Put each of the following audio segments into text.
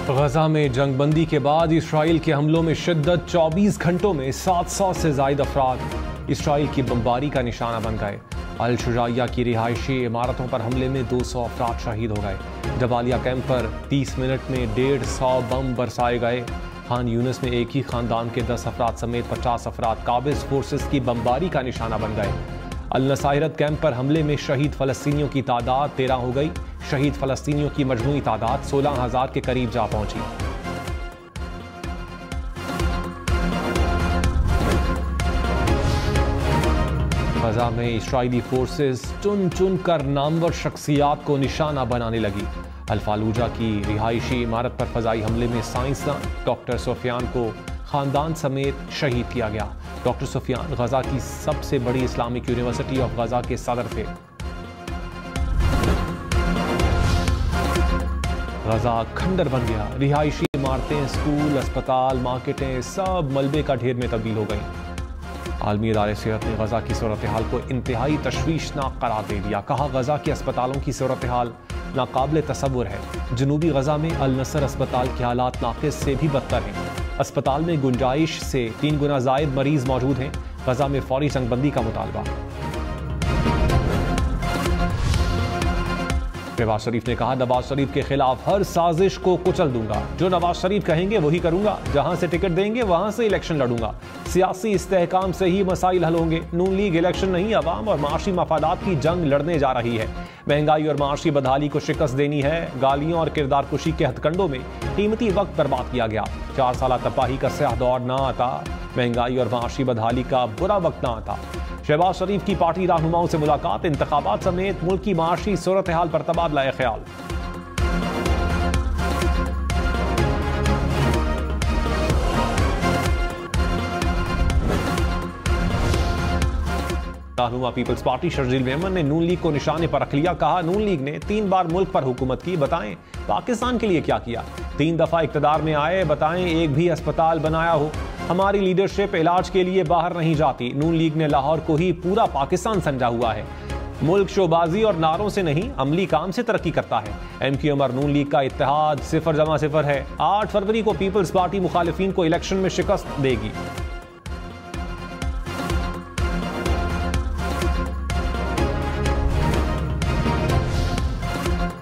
गजा में जंगबंदी के बाद इसराइल के हमलों में शिद्दत। 24 घंटों में 700 से ज्यादा अफराद इसराइल की बमबारी का निशाना बन गए। अल शुजाइया की रिहायशी इमारतों पर हमले में 200 अफराद शहीद हो गए। जबालिया कैंप पर 30 मिनट में 150 बम बरसाए गए। खान यूनिस में एक ही खानदान के 10 अफराद समेत 50 अफराद काबिज फोर्सेस की बमबारी का निशाना बन गए। अल नसाइरत कैंप पर हमले में शहीद फलस्तीनियों की तादाद 13 हो गई। शहीद फलस्तीनियों की मजमूई तादाद 16,000 के करीब जा पहुंची। गजा में इस्राइली फोर्सेस चुन चुन कर नामवर शख्सियात को निशाना बनाने लगी। अल-फालूजा की रिहायशी इमारत पर फजाई हमले में साइंसदान डॉक्टर सुफियान को खानदान समेत शहीद किया गया। डॉक्टर सुफियान गजा की सबसे बड़ी इस्लामिक यूनिवर्सिटी ऑफ गजा के सदर थे। गजा खंडर बन गया। रिहायशी इमारतें, स्कूल, अस्पताल, मार्केटें सब मलबे का ढेर में तब्दील हो गई। आलमी इदारे सेहत ने गजा की सूरत हाल को इंतहाई तशवीशनाक करार दे दिया। कहा, गजा के अस्पतालों की सूरत हाल नाकाबिल तसव्वुर है। जनूबी गजा में अल नसर अस्पताल के हालात नाक़िस से भी बदतर हैं। अस्पताल में गुंजाइश से 3 गुना ज़ायद मरीज मौजूद हैं। गजा में फौरी जंगबंदी का मुतालबा। नवाज शरीफ ने कहा, नवाज शरीफ के खिलाफ हर साजिश को कुचल दूंगा। जो नवाज शरीफ कहेंगे वही करूंगा। जहां से टिकट देंगे वहां से इलेक्शन लड़ूंगा। सियासी इस्तेहकाम से ही मसाइल हल होंगे। नून लीग इलेक्शन नहीं, अवाम और माशी मफादात की जंग लड़ने जा रही है। महंगाई और माशी बदहाली को शिकस्त देनी है। गालियों और किरदार कुशी के हथकंडों में कीमती वक्त बर्बाद किया गया। 4 साल तबाही का स्याह दौर ना आता, महंगाई और माशी बदहाली का बुरा वक्त ना आता। शहबाज शरीफ की पार्टी रहनुमाओं से मुलाकात। इंतखाबात समेत मुल्क की माशी सूरत हाल पर तबादला ख्याल। रहनुमा पीपल्स पार्टी शर्जील मेमन ने नून लीग को निशाने पर रख लिया। कहा, नून लीग ने 3 बार मुल्क पर हुकूमत की, बताएं पाकिस्तान के लिए क्या किया। 3 दफा इक्तदार में आए, बताएं एक भी अस्पताल बनाया हो। हमारी लीडरशिप इलाज के लिए बाहर नहीं जाती। नून लीग ने लाहौर को ही पूरा पाकिस्तान समझा हुआ है। मुल्क शोबाजी और नारों से नहीं, अमली काम से तरक्की करता है। MQM और नून लीग का इत्तेहाद 0-0 है। 8 फरवरी को पीपल्स पार्टी मुखालिफिन को इलेक्शन में शिकस्त देगी।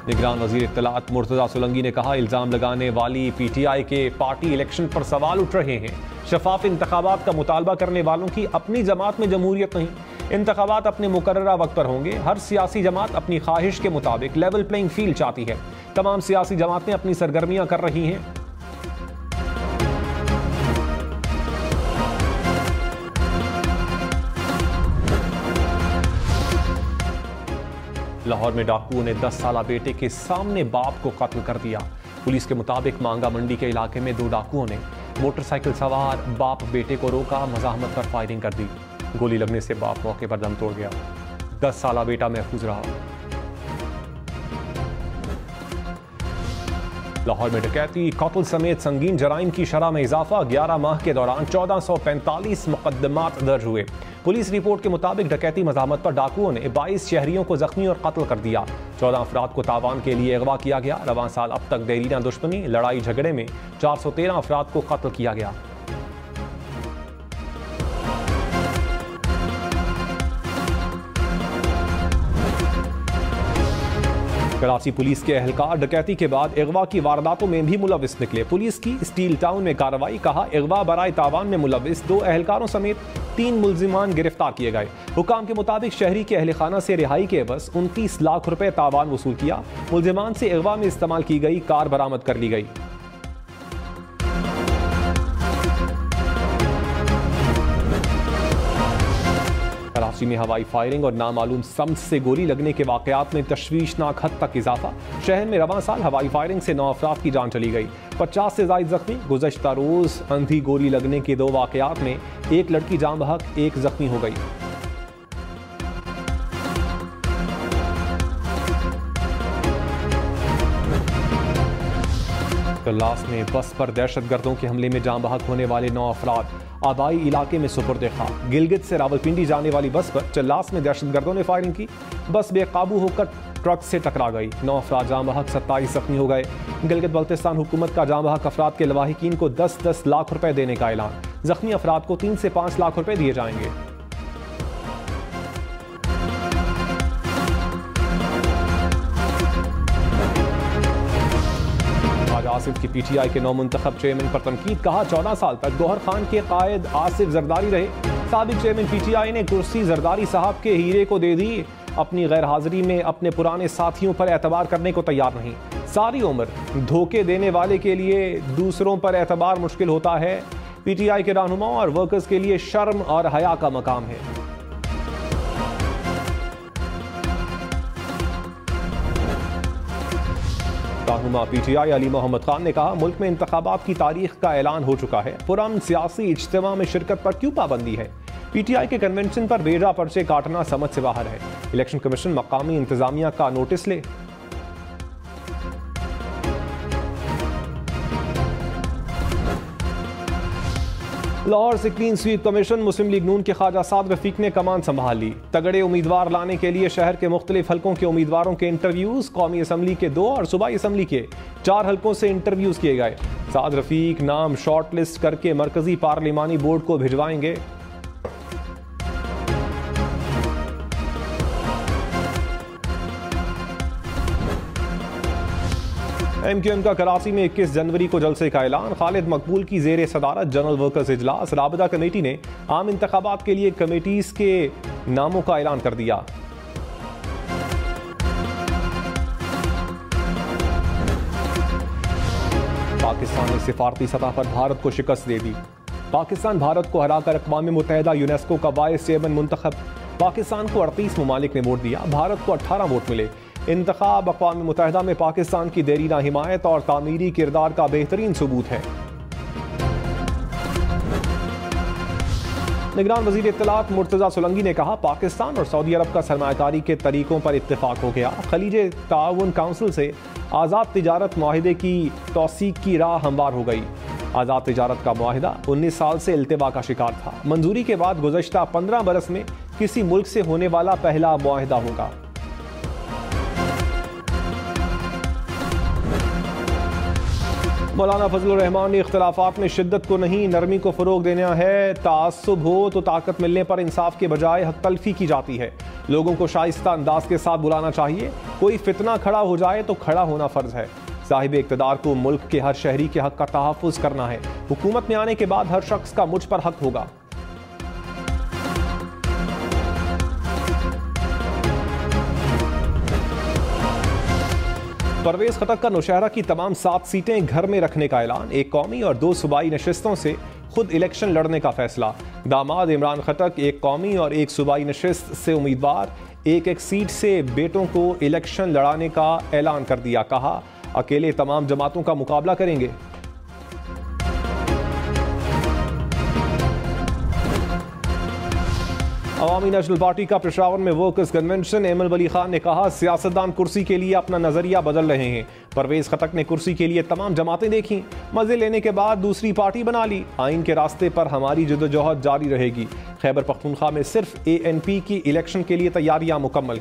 निगरान वजीर इत्तलात मुर्तजा सोलंकी ने कहा, इल्जाम लगाने वाली PTI के पार्टी इलेक्शन पर सवाल उठ रहे हैं। शफाफ इंतखाबात का मुतालबा करने वालों की अपनी जमात में जमहूरियत नहीं। इंतखाबात अपने मुकर्ररा वक्त पर होंगे। हर सियासी जमात अपनी ख्वाहिश के मुताबिक लेवल प्लेइंग फील्ड चाहती है। तमाम सियासी जमातें अपनी सरगर्मियां कर रही हैं। लाहौर में डाकुओं ने 10 साला बेटे के सामने बाप को कत्ल कर दिया। पुलिस के मुताबिक मांगा मंडी के इलाके में 2 डाकुओं ने मोटरसाइकिल सवार बाप बेटे को रोका, मज़ाहमत पर फायरिंग कर दी। गोली लगने से बाप मौके पर दम तोड़ गया। 10 साला बेटा महफूज रहा। लाहौर में डकैती, कत्ल समेत संगीन जराइम की शरह में इजाफा। 11 माह के दौरान 1445 मुकदमात दर्ज हुए। पुलिस रिपोर्ट के मुताबिक डकैती मज़ाहमत पर डाकुओं ने 22 शहरियों को जख्मी और कत्ल कर दिया। 14 अफराद को तावान के लिए अगवा किया गया। रवां साल अब तक देरीना दुश्मनी, लड़ाई झगड़े में 413 अफराद को कत्ल किया गया। कराची पुलिस के एहलकार डकैती के बाद अगवा की वारदातों में भी मुलविस निकले। पुलिस की स्टील टाउन में कार्रवाई। कहा, अगवा बराए तावान में मुलविस 2 एहलकारों समेत 3 मुल्जिमान गिरफ्तार किए गए। हुकाम के मुताबिक शहरी के अहल खाना से रिहाई के एवज 29 लाख रुपए तावान वसूल किया। मुल्जिमान से अगवा में इस्तेमाल की गई कार बरामद कर ली गई। कराची में हवाई फायरिंग और नामालूम समत से गोली लगने के वाकयात में तशवीशनाक हद तक इजाफा। शहर में रवां साल हवाई फायरिंग से 9 अफराद की जान चली गई। 50 से ज़ायद जख्मी। गुज़श्ता रोज अंधी गोली लगने के 2 वाकयात में एक लड़की जान बहक, एक जख्मी हो गई। कल्लास में बस पर दहशतगर्दों के हमले में जान बहक होने वाले 9 अफराद आबाई इलाके में सुपुर्द खाक। गिलगित से रावलपिंडी जाने वाली बस पर चल्लास में दहशतगर्दों ने फायरिंग की। बस बेकाबू होकर ट्रक से टकरा गई। 9 अफराद जाँ बहक, 27 जख्मी हो गए। गिलगित बल्तिस्तान हुकूमत का जाँ बहक अफराद के लवाहिकीन को 10-10 लाख रुपए देने का ऐलान। जख्मी अफराद को 3 से 5 लाख रुपए दिए जाएंगे। आसिफ की पीटीआई के नौ मुंतखब चेयरमैन पर तनकीद, कहा 14 साल तक गौहर खान के कायद आसिफ जरदारी रहे। साबिक चेयरमैन पीटीआई ने कुर्सी जरदारी साहब के हीरे को दे दी। अपनी गैर हाजिरी में अपने पुराने साथियों पर एतबार करने को तैयार नहीं। सारी उम्र धोखे देने वाले के लिए दूसरों पर एतबार मुश्किल होता है। पीटीआई के रहनुमाओं और वर्कर्स के लिए शर्म और हया का मकाम है। रहनुमा पीटीआई अली मोहम्मद खान ने कहा, मुल्क में इंतखाबात की तारीख का ऐलान हो चुका है। पुरअमन सियासी इज्तिमा में शिरकत पर क्यों पाबंदी है? पीटीआई के कन्वेंशन पर बेजा पर्चे काटना समझ से बाहर है। इलेक्शन कमीशन मकामी इंतजामिया का नोटिस ले। लाहौर से क्लीन स्वीप कमीशन, मुस्लिम लीग नून के ख्वाजा साद रफीक ने कमान संभाल ली। तगड़े उम्मीदवार लाने के लिए शहर के मुख्तलिफ हलकों के उम्मीदवारों के इंटरव्यूज, कौमी असम्बली के 2 और सूबाई असम्बली के 4 हलकों से इंटरव्यूज किए गए। साद रफीक नाम शॉर्ट लिस्ट करके मरकजी पार्लिमानी बोर्ड को भिजवाएंगे। एमक्यूएम का कराची में 21 जनवरी को जलसे का ऐलान। खालिद मकबूल की जेर सदारत जनरल वर्कर्स इजलास। राबिता कमेटी ने आम इंतखाबात के लिए कमेटीज के नामों का ऐलान कर दिया। पाकिस्तान ने सिफारती सतह पर भारत को शिकस्त दे दी। पाकिस्तान भारत को हराकर अक़वाम मुत्तहिदा यूनेस्को का वाइस चेयरमैन मुंतखब। पाकिस्तान को 38 ममालिक ने वोट दिया, भारत को 18 वोट मिले। इंतखाब अक़वाम मुत्तहिदा में पाकिस्तान की देरीना हिमायत और तामीरी किरदार का बेहतरीन सबूत है। निगरान वज़ीर इत्तलात मुर्तज़ा सोलंकी ने कहा, पाकिस्तान और सऊदी अरब का सरमायाकारी के तरीकों पर इत्तेफाक हो गया। खलीज ताउन काउंसिल से आज़ाद तिजारत मुआहिदे की तौसीक की राह हमवार हो गई। आज़ाद तिजारत का मुआहिदा 19 साल से इल्तिवा का शिकार था। मंजूरी के बाद गुज़श्ता 15 बरस में किसी मुल्क से होने वाला पहला मुआहिदा होगा। मौलाना फजलुर रहमान ने इख्तिलाफात में शिद्दत को नहीं, नरमी को फ़रोग देना है। तासुब हो तो ताकत मिलने पर इंसाफ के बजाय हक तलफी की जाती है। लोगों को शाइस्ता अंदाज के साथ बुलाना चाहिए। कोई फितना खड़ा हो जाए तो खड़ा होना फ़र्ज है। साहिब इक़्तिदार को मुल्क के हर शहरी के हक का तहफ़्फ़ुज़ करना है। हुकूमत में आने के बाद हर शख्स का मुझ पर हक होगा। परवेज खटक का नौशहरा की तमाम 7 सीटें घर में रखने का ऐलान। 1 कौमी और 2 सूबाई नशिस्तों से खुद इलेक्शन लड़ने का फैसला। दामाद इमरान खटक 1 कौमी और 1 सूबाई नशिस्त से उम्मीदवार, 1-1 सीट से बेटों को इलेक्शन लड़ाने का ऐलान कर दिया। कहा, अकेले तमाम जमातों का मुकाबला करेंगे। अवामी नेशनल पार्टी का पेशावर में वर्कर्स कन्वेंशन। एमल वली खान ने कहा, सियासतदान कुर्सी के लिए अपना नजरिया बदल रहे हैं। परवेज खटक ने कुर्सी के लिए तमाम जमातें देखी, मजे लेने के बाद दूसरी पार्टी बना ली। आइन के रास्ते पर हमारी जदोजहद जारी रहेगी। खैबर पख्तूनख्वा में सिर्फ ANP की इलेक्शन के लिए तैयारियां मुकम्मल।